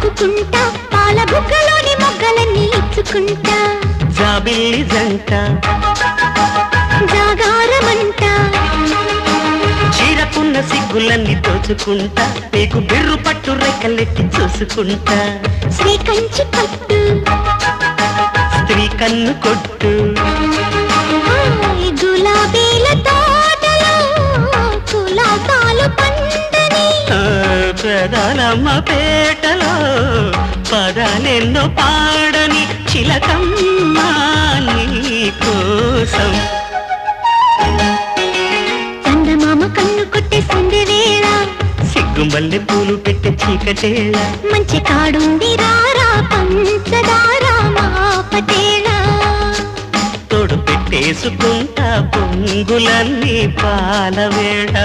తాకుకుంటా పాల బుగ్గలోని మొగ్గలన్నీ ఇచ్చుకుంటా జాబిల్లి జంట జాగారమంట చీరకున్న సిగ్గులన్నీ దోచుకుంటా నీకు బిర్రు పట్టు రెక్కలెట్టి చూసుకుంటా శ్రీ కంచి పట్టు స్త్రీ కన్ను కొట్టు గులాబీల తోటలో కులాసాలు పండని పెదాలమ్మ పేటలో పదాలెన్నో పాడని చిలకమ్మ నీ కోసం చందమామ కన్ను కొట్టే సంధ్య వేళ సిగ్గుమల్లె పూలు పెట్టే చీకటేళ మంచి కాడుంది రారా పంచదార మా పటేళ తోడు పెట్టేసుకుంటా పొంగులన్నీ పాలవేళ